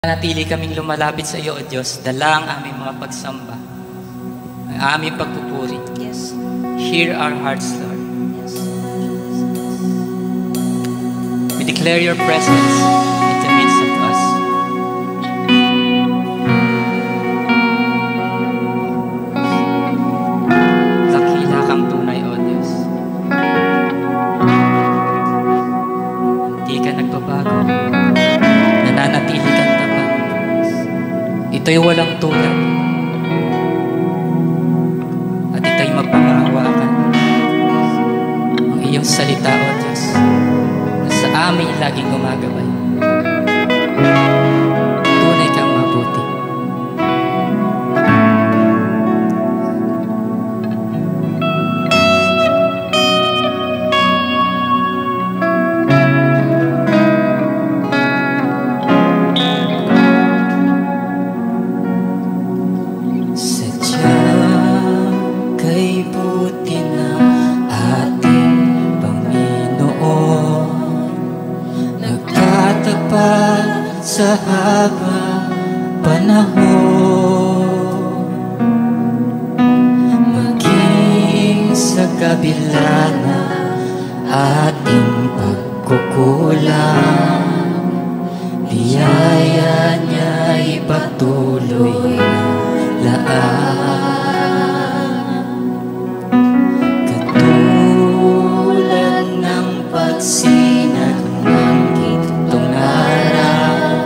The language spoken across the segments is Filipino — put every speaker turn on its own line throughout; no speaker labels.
Nanatili kaming lumalapit sa iyo, O Diyos, dala ang aming mga pagsamba, ang aming pagpupuri.
Yes.
Hear our hearts, Lord.
Yes.
We declare your presence in the midst of us. Dakila kang tunay, O Diyos. Hindi ka nagbabago. Nananatili kang tapat. Ito'y walang tulad. At ito'y mapanghawakan. Ang iyong salita, O Diyos, na sa amin laging gumagabay. Tunay kang mabuti. Sa habang panahon, maging sa kabila na ating pagkukulang, biyaya niya'y patuloy na laan. Katulad ng pagsinag ng gintong araw,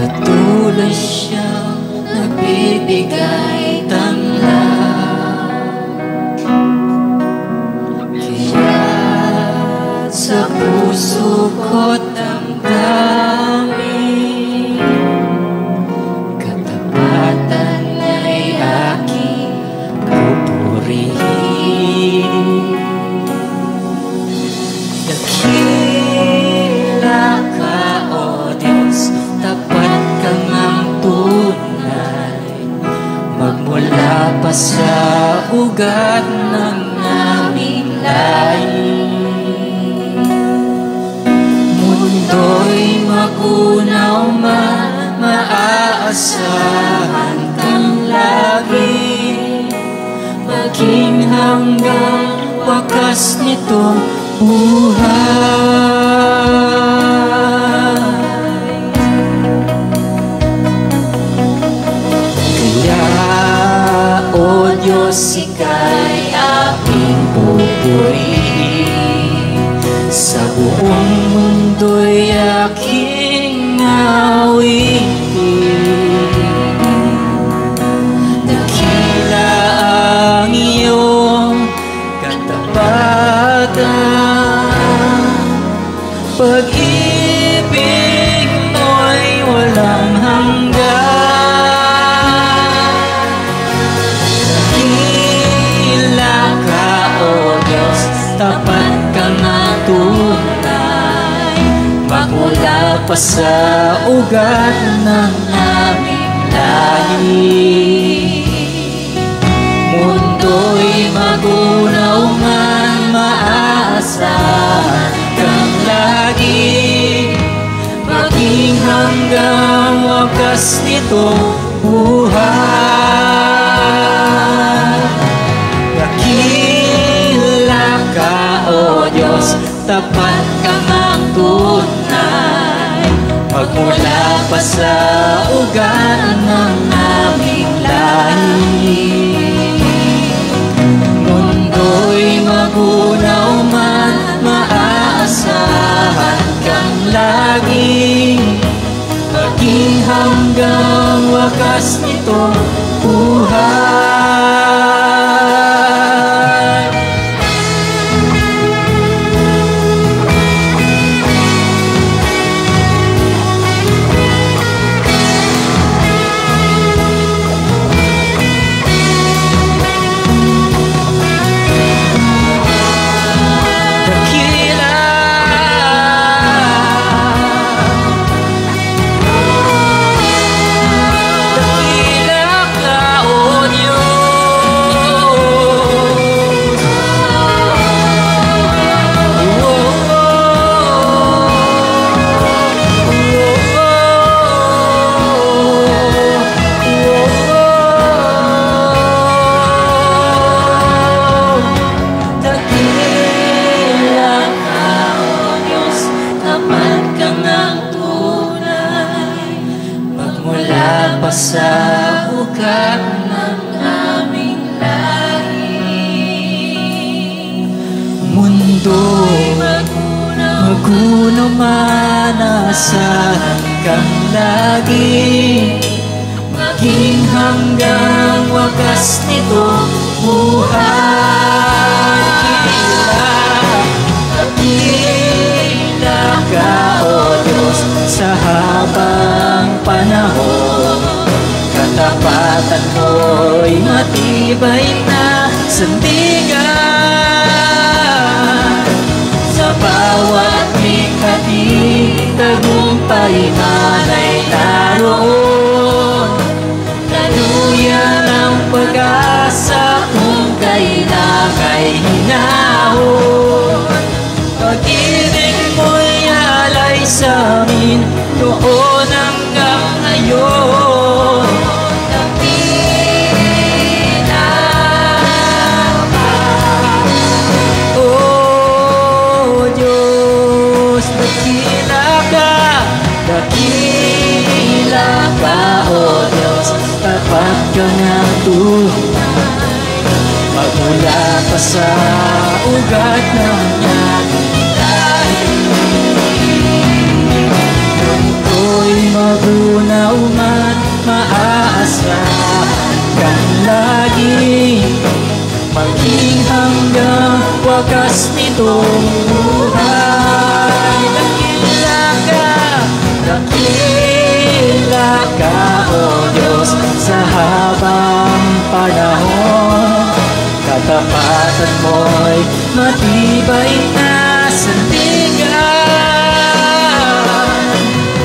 patuloy siyang nagbibigay tanglad. Kaya sa puso ko't damdamin, katapatan niya'y aking pupurihin. Dakila ka, O Diyos, tapat kang ang tunay, magmula pa sa ugat ng aming lahi. Mundo'y magunaw man, maaasahan kang lagi, maging hanggang wakas nitong buhay. O Diyos, ika'y aking pupurihin, sa buong mundo'y aking awitin. Dakila ang iyong katapatan, pag-ibig mo'y walang hanggan. Tapat ka na tunay, magmula pa sa ugat ng aming lahi. Mundo'y magunaw man, maaasahan kang lagi, maging hanggang wakas nitong buhay. O Diyos, tapat kang ang tunay, magmula pa sa ugat ng aming lahi. Mundo'y magunaw man, maaasahan kang lagi, maging hanggang wakas nitong buhay.
Dakila ka, O Diyos,
pa sa ugat ng aming lahi. Mundo'y magunaw man, asahan kang lagi, maging hanggang wakas nitong buhay. Dakila ka, O Diyos, sa habang panahon. Katapatan mo'y matibay na sandigan. Sa bawat likha-di, tagumpay man ay naroon. Daluyan ang pag-asa kung kailan ay hinahon. Pag-ibig mo'y alay sa amin noon hanggang ngayon. Dakila ka, O Diyos, dakila ka. Dakila ka, O Diyos, tapat ka na tunay, magmula pa sa ugat ng ating lahi. Mundo'y magunaw man, maaasahan kang lagi, maging hanggang wakas nitong buhay. Dakila ka, dakila ka, O Diyos, sa habang panahon. Katapatan mo'y matibay na sandigan.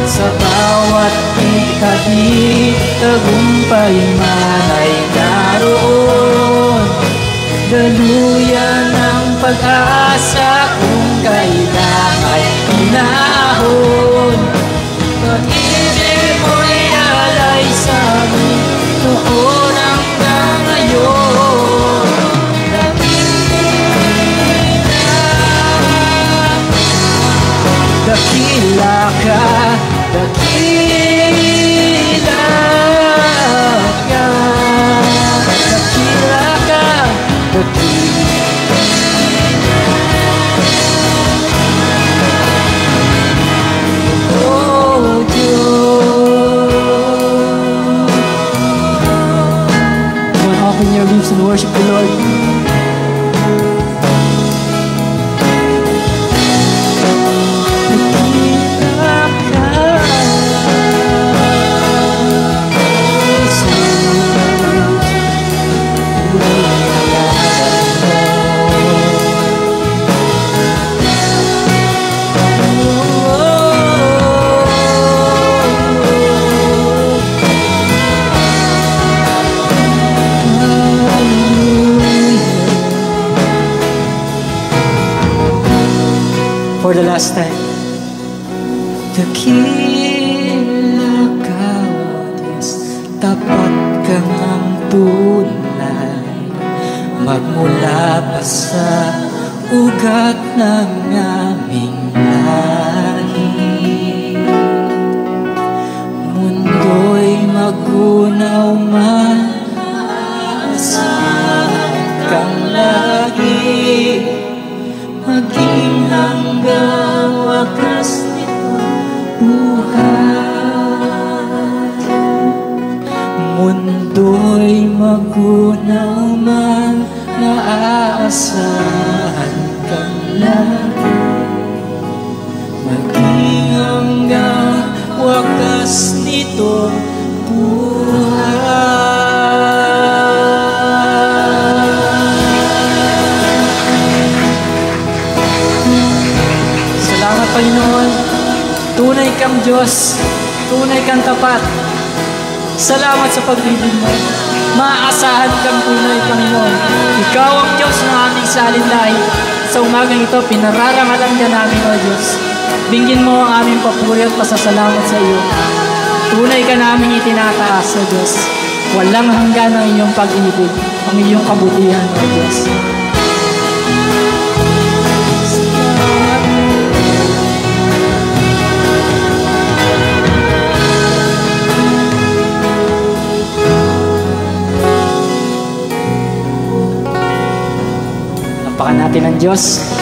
Sa bawat ikati, tagumpay man ay naroon. Daluyan ang pag-asa kung kailan ay hinahon. Pag-ibig mo'y alay sa amin noon hanggang ngayon. Dakila ka, dakila ka, dakila ka, oh Diyos. Come on, open your lips and worship the Lord. For the last time. Dakila ka, O Diyos, tapat kang ang tunay, magmula pa sa ugat ng aming lahi. Mundo'y magunaw man, aasahan kang lagi, maging hanggang wakas nitong buhay. Mundo'y magunaw man, naaasahan kang lagi, maging hanggang wakas nitong buhay. Panginoon, tunay kang Diyos, tunay kang tapat. Salamat sa pag-ibig mo. Maaasahan kang tunay, Panginoon. Ikaw ang Diyos ng aming salinlahi. Sa umagang ito, pinararangalan ka namin, O Diyos. Binggin mo ang aming papuri at pasasalamat sa iyo. Tunay ka namin itinataas, O Diyos. Walang hanggan ang iyong pag-ibig, ang iyong kabutihan, O Diyos. natin ang Diyos.